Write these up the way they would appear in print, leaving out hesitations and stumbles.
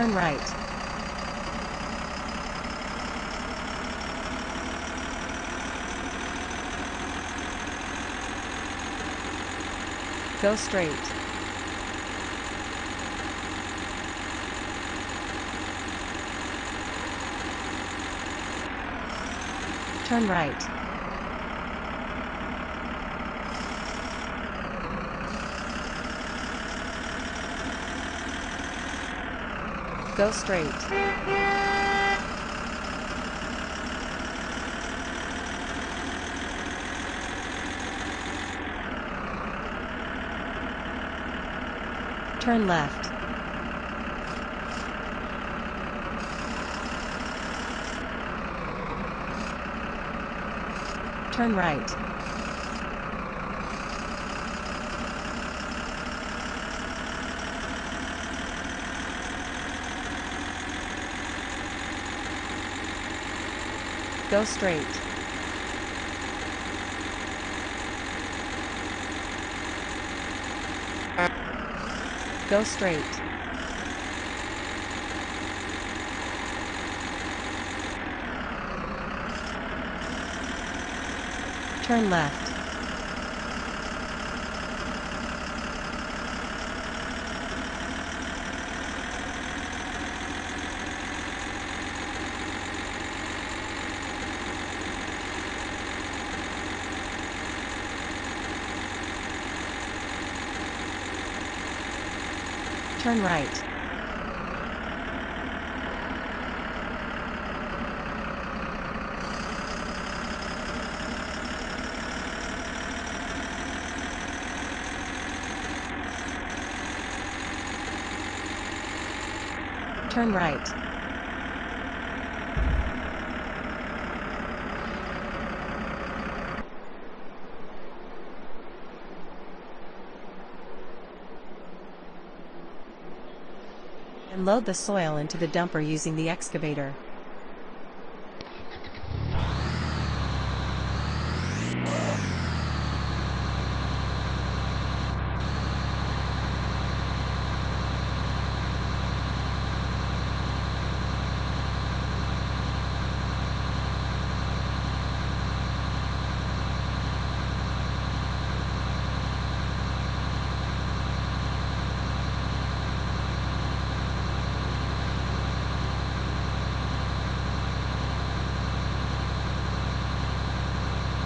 Turn right. Go straight. Turn right. Go straight. Turn left. Turn right. Go straight. Go straight. Turn left. Turn right. Turn right. And load the soil into the dumper using the excavator.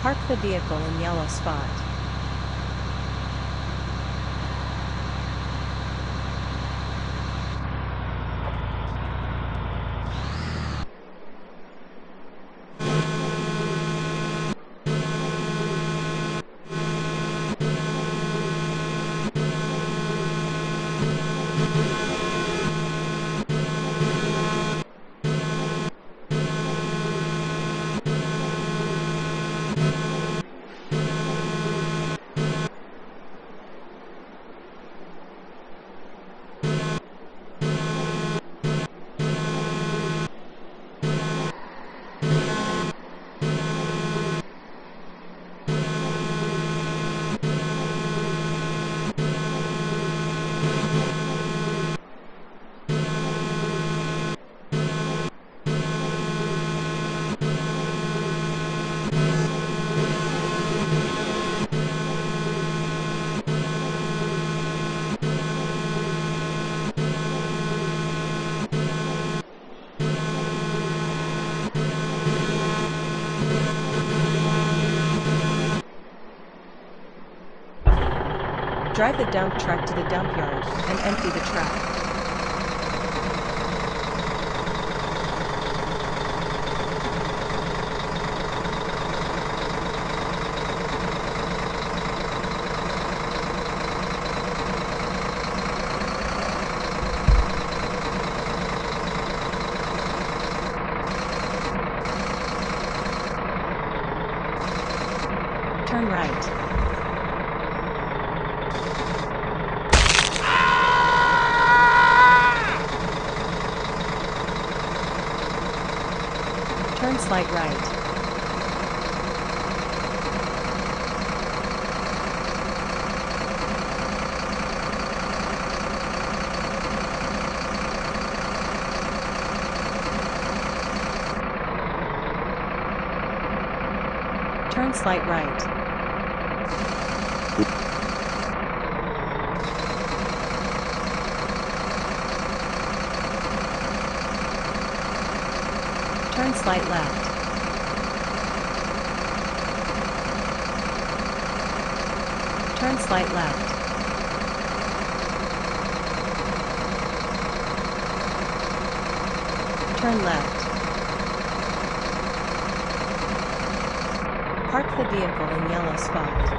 Park the vehicle in yellow spot. Drive the dump truck to the dump yard and empty the truck. Turn right. Turn slight right. Turn slight right. Turn slight left. Turn slight left. Turn left. Park the vehicle in yellow spot.